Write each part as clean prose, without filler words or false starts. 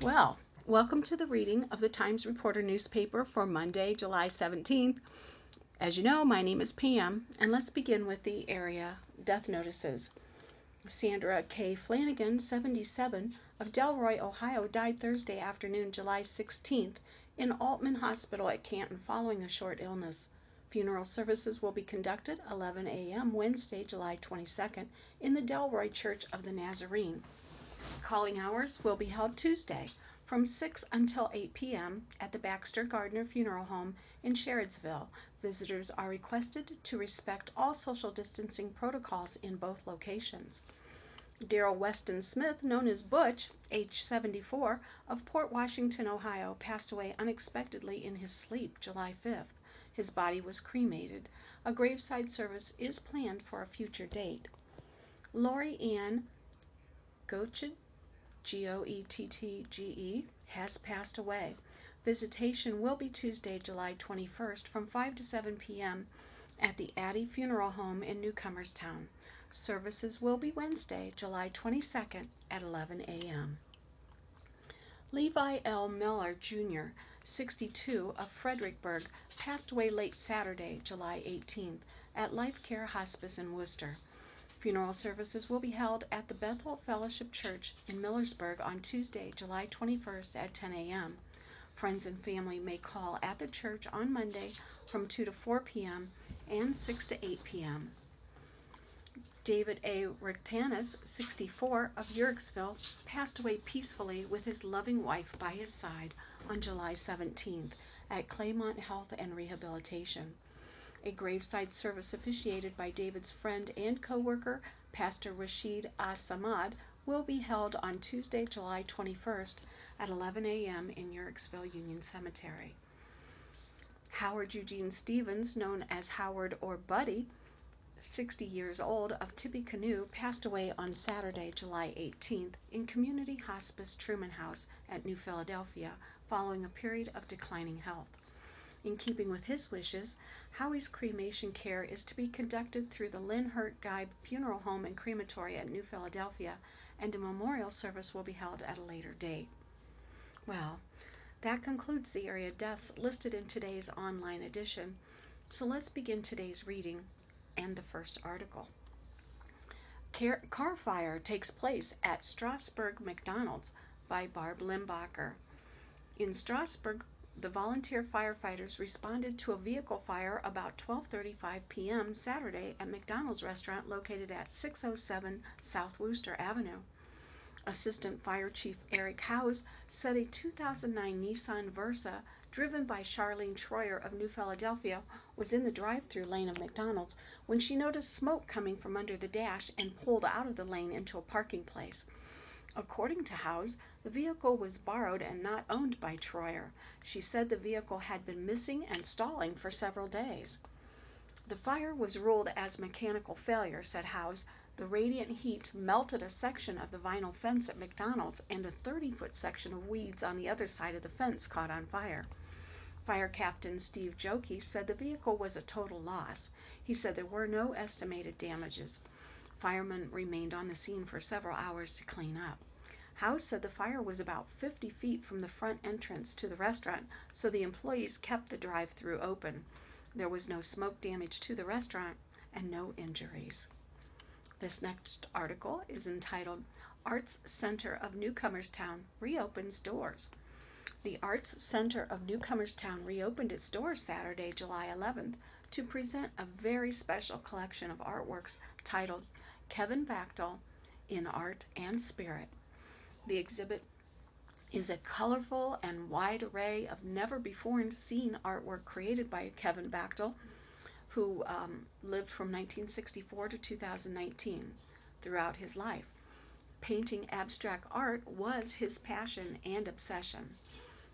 Well, welcome to the reading of the Times Reporter newspaper for Monday, July 17th. As you know, my name is Pam, and let's begin with the area death notices. Sandra K. Flanagan, 77, of Delroy, Ohio, died Thursday afternoon, July 16th, in Altman Hospital at Canton following a short illness. Funeral services will be conducted 11 a.m. Wednesday, July 22nd, in the Delroy Church of the Nazarene. Calling hours will be held Tuesday from 6 until 8 p.m. at the Baxter Gardner Funeral Home in Sherrodsville. Visitors are requested to respect all social distancing protocols in both locations. Daryl Weston Smith, known as Butch, age 74, of Port Washington, Ohio, passed away unexpectedly in his sleep July 5th. His body was cremated. A graveside service is planned for a future date. Lori Ann Goettge, Goettge, has passed away. Visitation will be Tuesday, July 21st from 5 to 7 p.m. at the Addie Funeral Home in Newcomerstown. Services will be Wednesday, July 22nd at 11 a.m. Levi L. Miller, Jr., 62, of Fredericksburg, passed away late Saturday, July 18th, at Life Care Hospice in Worcester. Funeral services will be held at the Bethel Fellowship Church in Millersburg on Tuesday, July 21st at 10 a.m. Friends and family may call at the church on Monday from 2 to 4 p.m. and 6 to 8 p.m. David A. Rectanus, 64, of Yerkesville, passed away peacefully with his loving wife by his side on July 17th at Claymont Health and Rehabilitation. A graveside service officiated by David's friend and co-worker, Pastor Rashid Asamad, will be held on Tuesday, July 21st at 11 a.m. in Yerkesville Union Cemetery. Howard Eugene Stevens, known as Howard or Buddy, 60 years old, of Tippecanoe, passed away on Saturday, July 18th, in Community Hospice Truman House at New Philadelphia, following a period of declining health. In keeping with his wishes, Howie's cremation care is to be conducted through the Lynn Hurt Geib Funeral Home and Crematory at New Philadelphia, and a memorial service will be held at a later date. Well, that concludes the area deaths listed in today's online edition. So let's begin today's reading and the first article. Car fire takes place at Strasburg McDonald's by Barb Limbacher. In Strasburg, the volunteer firefighters responded to a vehicle fire about 12:35 p.m. Saturday at McDonald's restaurant located at 607 South Wooster Avenue. Assistant Fire Chief Eric Howes said a 2009 Nissan Versa, driven by Charlene Troyer of New Philadelphia, was in the drive-thru lane of McDonald's when she noticed smoke coming from under the dash and pulled out of the lane into a parking place. According to Howes, the vehicle was borrowed and not owned by Troyer. She said the vehicle had been missing and stalling for several days. The fire was ruled as mechanical failure, said Howes. The radiant heat melted a section of the vinyl fence at McDonald's, and a 30-foot section of weeds on the other side of the fence caught on fire. Fire Captain Steve Jokey said the vehicle was a total loss. He said there were no estimated damages. Firemen remained on the scene for several hours to clean up. Howes said the fire was about 50 feet from the front entrance to the restaurant, so the employees kept the drive-thru open. There was no smoke damage to the restaurant and no injuries. This next article is entitled, Arts Center of Newcomerstown Reopens Doors. The Arts Center of Newcomerstown reopened its doors Saturday, July 11th, to present a very special collection of artworks titled Kevin Bachtel in Art and Spirit. The exhibit is a colorful and wide array of never-before-seen artwork created by Kevin Bachtel, who lived from 1964 to 2019 throughout his life. Painting abstract art was his passion and obsession.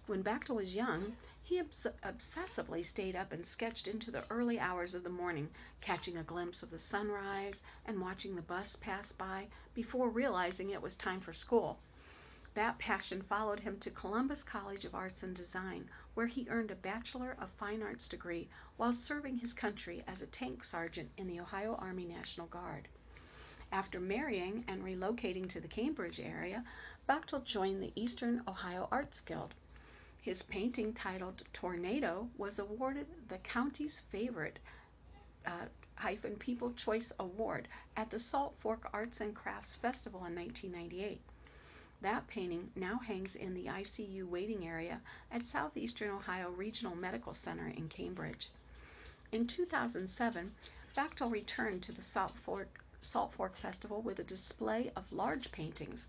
When Bachtel was young, he obsessively stayed up and sketched into the early hours of the morning, catching a glimpse of the sunrise and watching the bus pass by before realizing it was time for school. That passion followed him to Columbus College of Arts and Design, where he earned a Bachelor of Fine Arts degree while serving his country as a tank sergeant in the Ohio Army National Guard. After marrying and relocating to the Cambridge area, Bechtel joined the Eastern Ohio Arts Guild. His painting titled Tornado was awarded the county's favorite People Choice Award at the Salt Fork Arts and Crafts Festival in 1998. That painting now hangs in the ICU waiting area at Southeastern Ohio Regional Medical Center in Cambridge. In 2007, Bechtel returned to the Salt Fork Festival with a display of large paintings.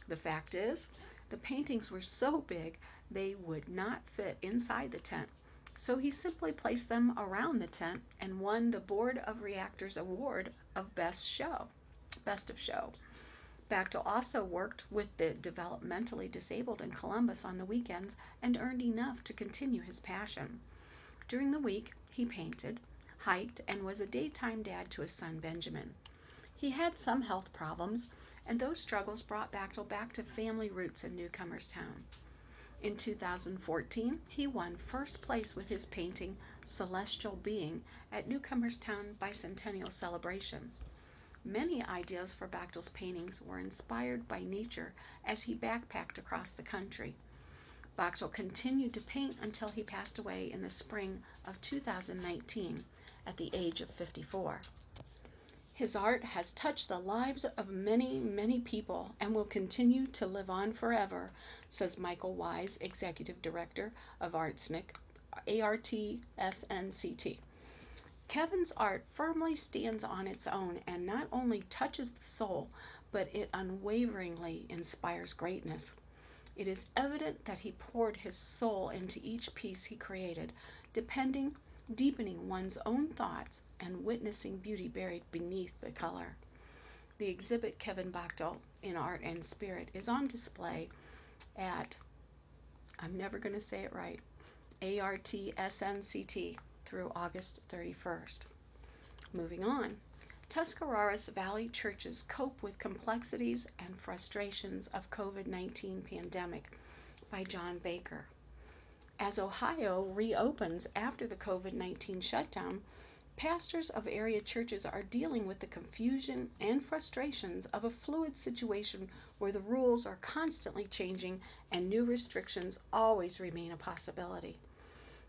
The fact is, the paintings were so big they would not fit inside the tent, so he simply placed them around the tent and won the Board of Reactors Award of Best of Show. Bechtel also worked with the developmentally disabled in Columbus on the weekends and earned enough to continue his passion. During the week, he painted, hiked, and was a daytime dad to his son Benjamin. He had some health problems, and those struggles brought Bechtel back to family roots in Newcomerstown. In 2014, he won first place with his painting Celestial Being at Newcomerstown Bicentennial Celebration. Many ideas for Bechtel's paintings were inspired by nature as he backpacked across the country. Bechtel continued to paint until he passed away in the spring of 2019 at the age of 54. His art has touched the lives of many, many people and will continue to live on forever, says Michael Wise, Executive Director of ArtSNCT. Kevin's art firmly stands on its own and not only touches the soul, but it unwaveringly inspires greatness. It is evident that he poured his soul into each piece he created, deepening one's own thoughts and witnessing beauty buried beneath the color. The exhibit Kevin Bechtel in Art and Spirit is on display at, I'm never going to say it right, ARTSNCT through August 31st. Moving on. Tuscarawas Valley churches cope with complexities and frustrations of COVID-19 pandemic by John Baker. As Ohio reopens after the COVID-19 shutdown, pastors of area churches are dealing with the confusion and frustrations of a fluid situation where the rules are constantly changing and new restrictions always remain a possibility.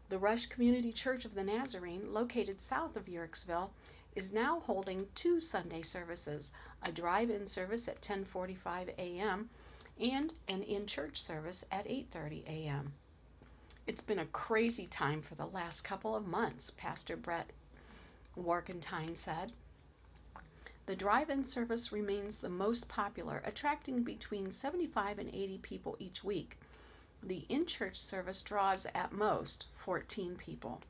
The Rush Community Church of the Nazarene, located south of Uhrichsville, is now holding 2 Sunday services, a drive-in service at 10:45 a.m. and an in-church service at 8:30 a.m. It's been a crazy time for the last couple of months, Pastor Brett Warkentine said. The drive-in service remains the most popular, attracting between 75 and 80 people each week. The in-church service draws at most 14 people.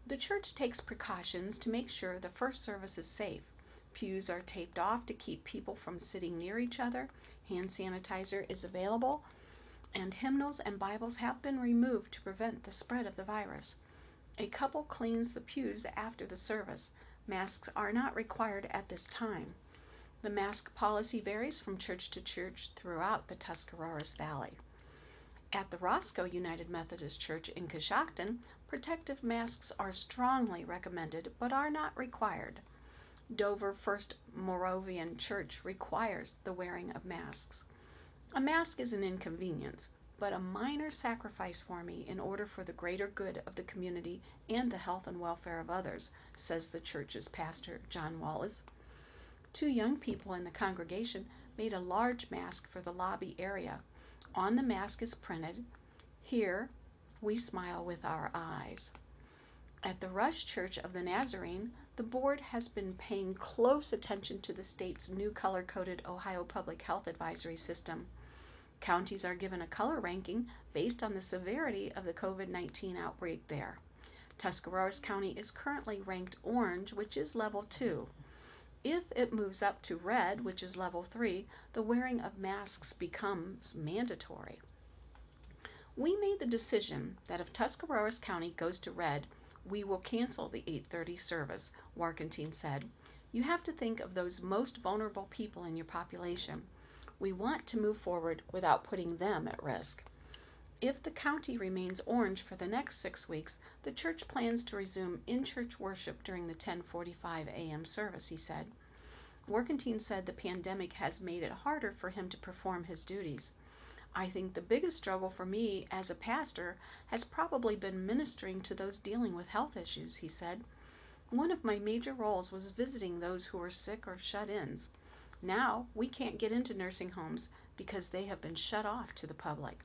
The church takes precautions to make sure the first service is safe. Pews are taped off to keep people from sitting near each other. Hand sanitizer is available, and hymnals and Bibles have been removed to prevent the spread of the virus. A couple cleans the pews after the service. Masks are not required at this time. The mask policy varies from church to church throughout the Tuscarawas Valley. At the Roscoe United Methodist Church in Coshocton, protective masks are strongly recommended but are not required. Dover First Moravian Church requires the wearing of masks. A mask is an inconvenience, but a minor sacrifice for me in order for the greater good of the community and the health and welfare of others, says the church's pastor, John Wallace. 2 young people in the congregation made a large mask for the lobby area. On the mask is printed, "Here we smile with our eyes." At the Rush Church of the Nazarene, the board has been paying close attention to the state's new color-coded Ohio Public Health Advisory System. Counties are given a color ranking based on the severity of the COVID-19 outbreak there. Tuscarawas County is currently ranked orange, which is level 2. If it moves up to red, which is level 3, the wearing of masks becomes mandatory. We made the decision that if Tuscarawas County goes to red, we will cancel the 8:30 service, Warkentine said. You have to think of those most vulnerable people in your population. We want to move forward without putting them at risk. If the county remains orange for the next 6 weeks, the church plans to resume in-church worship during the 10:45 a.m. service, he said. Workentine said the pandemic has made it harder for him to perform his duties. I think the biggest struggle for me as a pastor has probably been ministering to those dealing with health issues, he said. One of my major roles was visiting those who were sick or shut-ins. Now we can't get into nursing homes because they have been shut off to the public.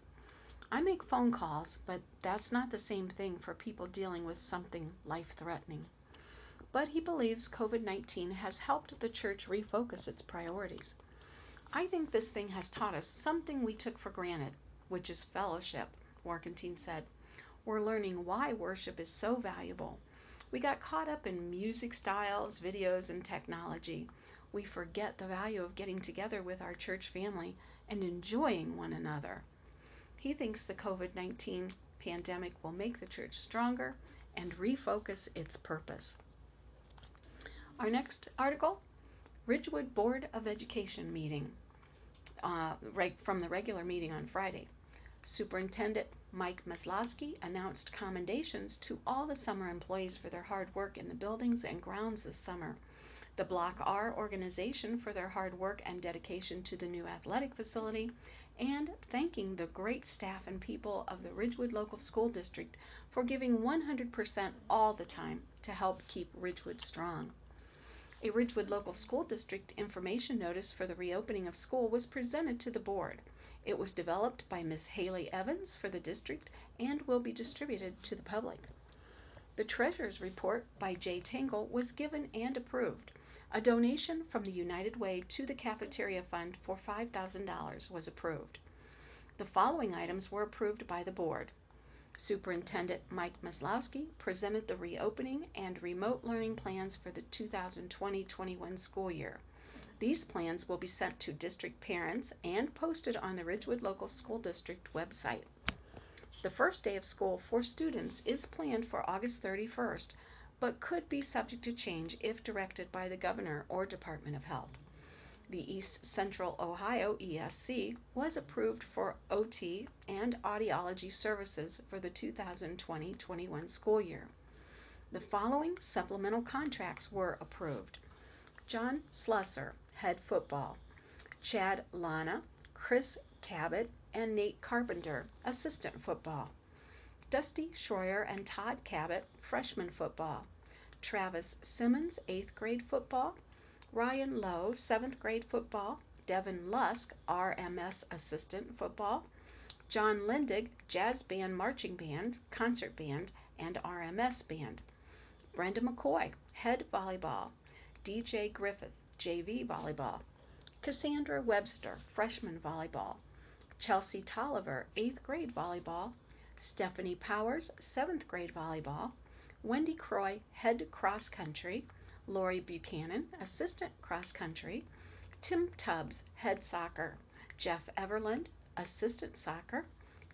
I make phone calls, but that's not the same thing for people dealing with something life-threatening. But he believes COVID-19 has helped the church refocus its priorities. I think this thing has taught us something we took for granted, which is fellowship, Warkentine said. We're learning why worship is so valuable. We got caught up in music styles, videos, and technology. We forget the value of getting together with our church family and enjoying one another. He thinks the COVID-19 pandemic will make the church stronger and refocus its purpose. Our next article, Ridgewood Board of Education meeting, right from the regular meeting on Friday. Superintendent Mike Meslowski announced commendations to all the summer employees for their hard work in the buildings and grounds this summer. The Block R organization for their hard work and dedication to the new athletic facility, and thanking the great staff and people of the Ridgewood Local School District for giving 100% all the time to help keep Ridgewood strong. A Ridgewood Local School District information notice for the reopening of school was presented to the board. It was developed by Ms. Haley Evans for the district and will be distributed to the public. The Treasurer's Report by Jay Tingle was given and approved. A donation from the United Way to the Cafeteria Fund for $5,000 was approved. The following items were approved by the board. Superintendent Mike Meslowski presented the reopening and remote learning plans for the 2020-21 school year. These plans will be sent to district parents and posted on the Ridgewood Local School District website. The first day of school for students is planned for August 31st, but could be subject to change if directed by the Governor or Department of Health. The East Central Ohio ESC was approved for OT and audiology services for the 2020-21 school year. The following supplemental contracts were approved. John Slusser, head football. Chad Lana, Chris Cabot, and Nate Carpenter, assistant football. Dusty Schroyer and Todd Cabot, freshman football. Travis Simmons, 8th grade football. Ryan Lowe, 7th grade football. Devin Lusk, RMS assistant football. John Lindig, jazz band, marching band, concert band, and RMS band. Brenda McCoy, head volleyball. DJ Griffith, JV volleyball. Cassandra Webster, freshman volleyball. Chelsea Tolliver, 8th grade volleyball. Stephanie Powers, 7th grade volleyball. Wendy Croy, head cross country. Lori Buchanan, assistant cross country. Tim Tubbs, head soccer. Jeff Everland, assistant soccer.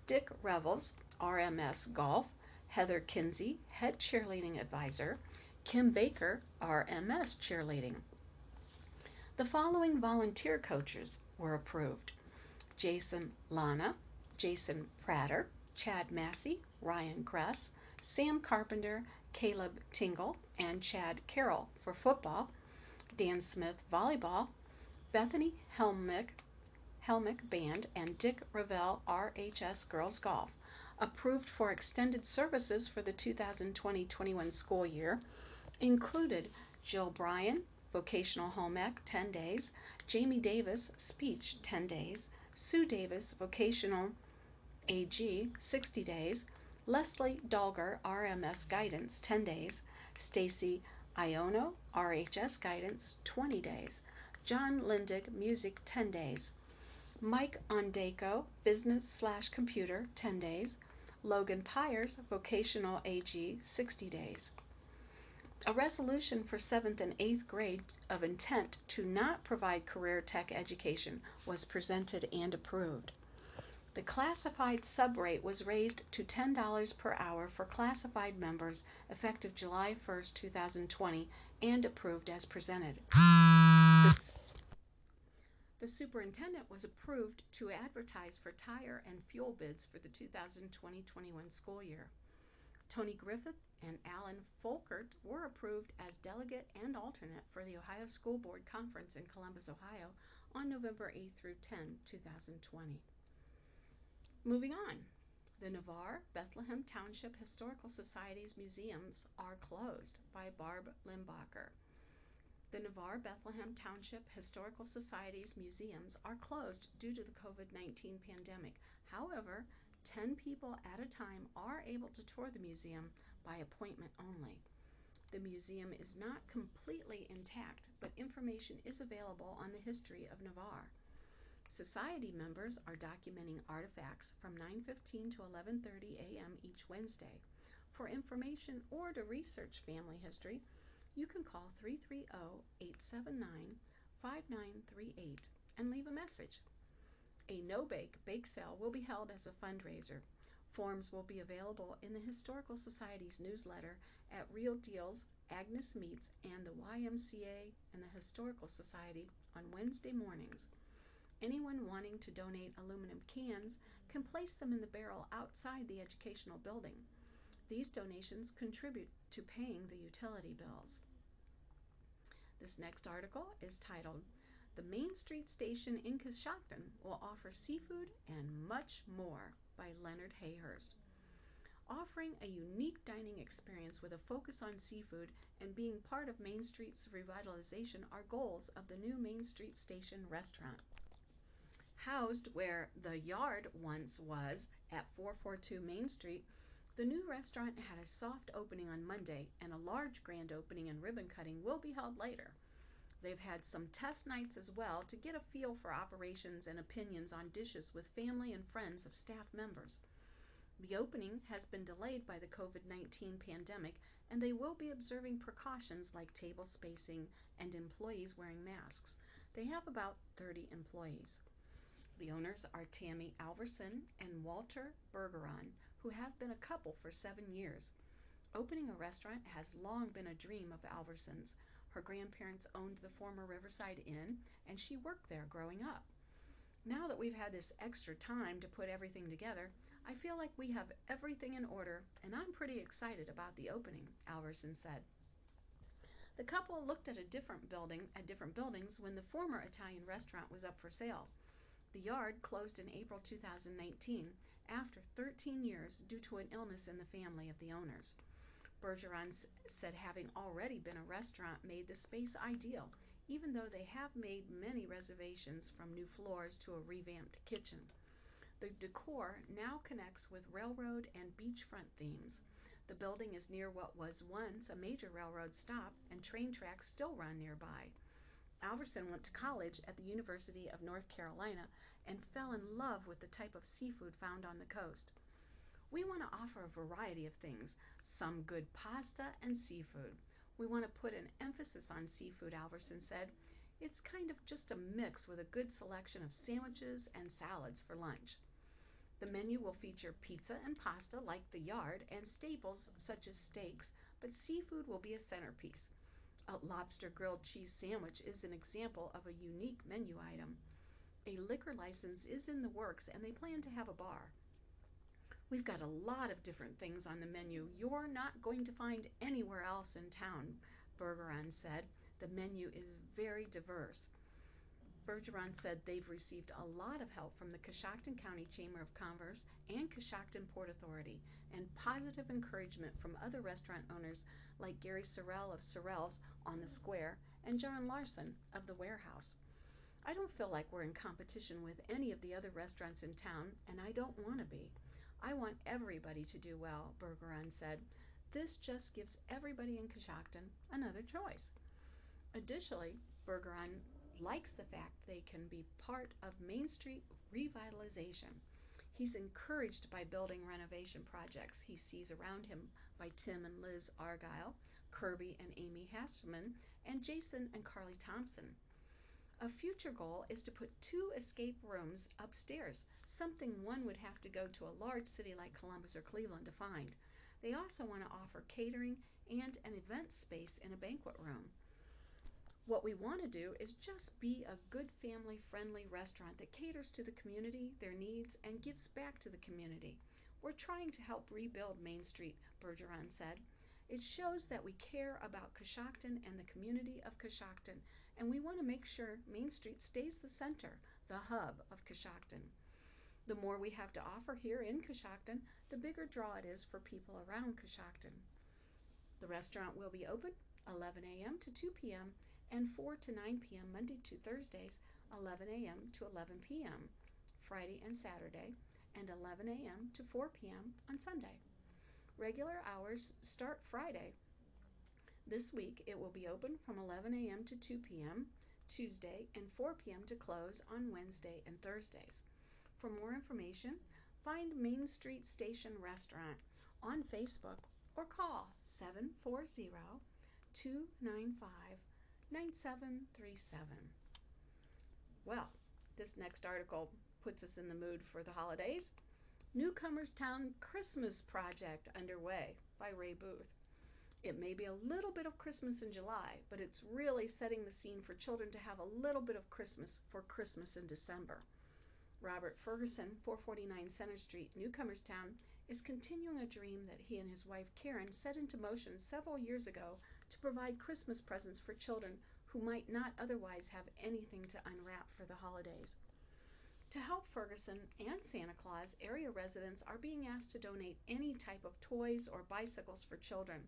Dick Revels, RMS golf. Heather Kinsey, head cheerleading advisor. Kim Baker, RMS cheerleading. The following volunteer coaches were approved: Jason Lana, Jason Prater, Chad Massey, Ryan Kress, Sam Carpenter, Caleb Tingle, and Chad Carroll for football. Dan Smith volleyball. Bethany Helmick band, and Dick Ravel RHS girls golf. Approved for extended services for the 2020-21 school year included Jill Bryan, vocational home ec, 10 days. Jamie Davis, speech, 10 days. Sue Davis, vocational AG, 60 days. Leslie Dolger, RMS guidance, 10 days. Stacy Iono, RHS guidance, 20 days. John Lindig, music, 10 days. Mike Ondako, business/computer, 10 days. Logan Pyers, vocational AG, 60 days. A resolution for 7th and 8th grades of intent to not provide career tech education was presented and approved. The classified subrate was raised to $10 per hour for classified members effective July 1st, 2020, and approved as presented. The superintendent was approved to advertise for tire and fuel bids for the 2020-21 school year. Tony Griffith and Alan Folkert were approved as delegate and alternate for the Ohio School Board Conference in Columbus, Ohio on November 8 through 10, 2020. Moving on. The Navarre Bethlehem Township Historical Society's museums are closed by Barb Limbacher. The Navarre Bethlehem Township Historical Society's museums are closed due to the COVID-19 pandemic. However, 10 people at a time are able to tour the museum by appointment only. The museum is not completely intact, but information is available on the history of Navarre. Society members are documenting artifacts from 9:15 to 11:30 a.m. each Wednesday. For information or to research family history, you can call 330-879-5938 and leave a message. A no-bake bake sale will be held as a fundraiser. Forms will be available in the Historical Society's newsletter at Real Deals, Agnes Meats, and the YMCA and the Historical Society on Wednesday mornings. Anyone wanting to donate aluminum cans can place them in the barrel outside the educational building. These donations contribute to paying the utility bills. This next article is titled, "The Main Street Station in Coshocton Will Offer Seafood and Much More" by Leonard Hayhurst. Offering a unique dining experience with a focus on seafood and being part of Main Street's revitalization are goals of the new Main Street Station restaurant. Housed where The Yard once was at 442 Main Street, the new restaurant had a soft opening on Monday, and a large grand opening and ribbon cutting will be held later. They've had some test nights as well to get a feel for operations and opinions on dishes with family and friends of staff members. The opening has been delayed by the COVID-19 pandemic, and they will be observing precautions like table spacing and employees wearing masks. They have about 30 employees. The owners are Tammy Alverson and Walter Bergeron, who have been a couple for 7 years. Opening a restaurant has long been a dream of Alverson's. Her grandparents owned the former Riverside Inn, and she worked there growing up. Now that we've had this extra time to put everything together, I feel like we have everything in order, and I'm pretty excited about the opening, Alverson said. The couple looked at different buildings when the former Italian restaurant was up for sale. The Yard closed in April 2019 after 13 years due to an illness in the family of the owners. Bergeron said having already been a restaurant made the space ideal, even though they have made many reservations from new floors to a revamped kitchen. The decor now connects with railroad and beachfront themes. The building is near what was once a major railroad stop, and train tracks still run nearby. Alverson went to college at the University of North Carolina and fell in love with the type of seafood found on the coast. "We want to offer a variety of things, some good pasta and seafood. We want to put an emphasis on seafood," Alverson said. "It's kind of just a mix with a good selection of sandwiches and salads for lunch." The menu will feature pizza and pasta like The Yard and staples such as steaks, but seafood will be a centerpiece. A lobster grilled cheese sandwich is an example of a unique menu item. A liquor license is in the works, and they plan to have a bar. "We've got a lot of different things on the menu you're not going to find anywhere else in town," Bergeron said. "The menu is very diverse." Bergeron said they've received a lot of help from the Coshocton County Chamber of Commerce and Coshocton Port Authority, and positive encouragement from other restaurant owners like Gary Sorrell of Sorrell's on the Square and John Larson of the Warehouse. "I don't feel like we're in competition with any of the other restaurants in town, and I don't want to be. I want everybody to do well," Bergeron said. "This just gives everybody in Coshocton another choice." Additionally, Bergeron likes the fact they can be part of Main Street revitalization. He's encouraged by building renovation projects he sees around him by Tim and Liz Argyle, Kirby and Amy Hasterman, and Jason and Carly Thompson. A future goal is to put 2 escape rooms upstairs, something one would have to go to a large city like Columbus or Cleveland to find. They also want to offer catering and an event space in a banquet room. "What we want to do is just be a good family-friendly restaurant that caters to the community, their needs, and gives back to the community. We're trying to help rebuild Main Street, Bergeron said. It shows that we care about Coshocton and the community of Coshocton, and we want to make sure Main Street stays the center, the hub of Coshocton. The more we have to offer here in Coshocton, the bigger draw it is for people around Coshocton. The restaurant will be open 11 a.m. to 2 p.m. and 4 to 9 p.m. Monday to Thursdays, 11 a.m. to 11 p.m. Friday and Saturday, and 11 a.m. to 4 p.m. on Sunday. Regular hours start Friday. This week it will be open from 11 a.m. to 2 p.m. Tuesday and 4 p.m. to close on Wednesday and Thursdays. For more information, find Main Street Station Restaurant on Facebook or call 740-295-9737. Well, this next article puts us in the mood for the holidays. Newcomerstown Christmas Project underway by Ray Booth. It may be a little bit of Christmas in July, but it's really setting the scene for children to have a little bit of Christmas for Christmas in December. Robert Ferguson, 449 Center Street, Newcomerstown, is continuing a dream that he and his wife Karen set into motion several years ago to provide Christmas presents for children who might not otherwise have anything to unwrap for the holidays. To help Ferguson and Santa Claus, area residents are being asked to donate any type of toys or bicycles for children.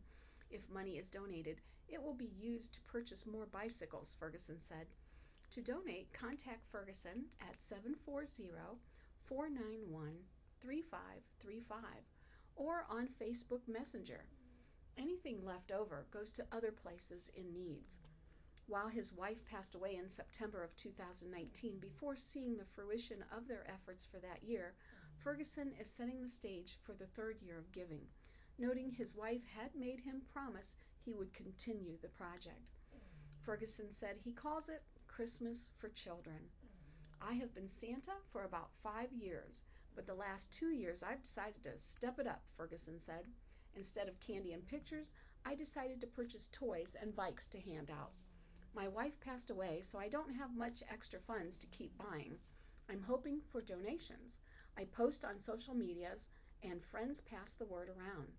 If money is donated, it will be used to purchase more bicycles, Ferguson said. To donate, contact Ferguson at 740-491-3535 or on Facebook Messenger. Anything left over goes to other places in needs. While his wife passed away in September of 2019 before seeing the fruition of their efforts for that year, Ferguson is setting the stage for the third year of giving, noting his wife had made him promise he would continue the project. Ferguson said he calls it Christmas for Children. I have been Santa for about 5 years, but the last 2 years I've decided to step it up, Ferguson said. Instead of candy and pictures, I decided to purchase toys and bikes to hand out. My wife passed away, so I don't have much extra funds to keep buying. I'm hoping for donations. I post on social medias, and friends pass the word around.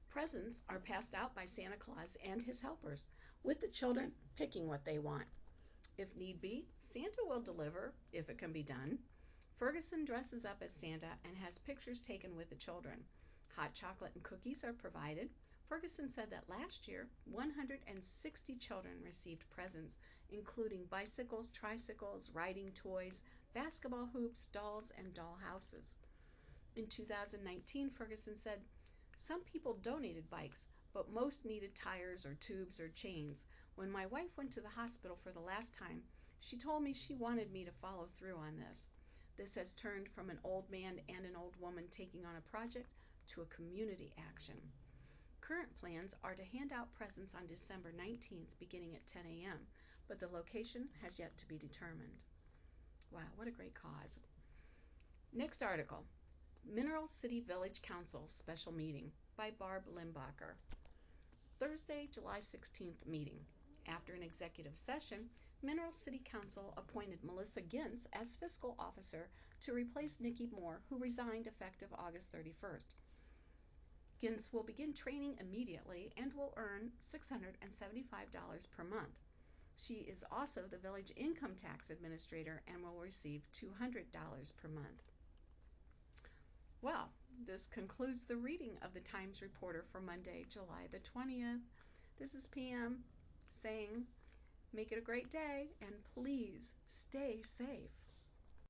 Presents are passed out by Santa Claus and his helpers, with the children picking what they want. If need be, Santa will deliver, if it can be done. Ferguson dresses up as Santa and has pictures taken with the children. Hot chocolate and cookies are provided. Ferguson said that last year, 160 children received presents, including bicycles, tricycles, riding toys, basketball hoops, dolls, and doll houses. In 2019, Ferguson said, some people donated bikes, but most needed tires or tubes or chains. When my wife went to the hospital for the last time, she told me she wanted me to follow through on this. This has turned from an old man and an old woman taking on a project to a community action. Current plans are to hand out presents on December 19th beginning at 10 a.m., but the location has yet to be determined. Wow, what a great cause. Next article, Mineral City Village Council Special Meeting by Barb Limbacher. Thursday, July 16th meeting. After an executive session, Mineral City Council appointed Melissa Gintz as fiscal officer to replace Nikki Moore, who resigned effective August 31st. Gintz will begin training immediately and will earn $675 per month. She is also the village income tax administrator and will receive $200 per month. Well, this concludes the reading of the Times Reporter for Monday, July the 20th. This is PM saying, make it a great day and please stay safe.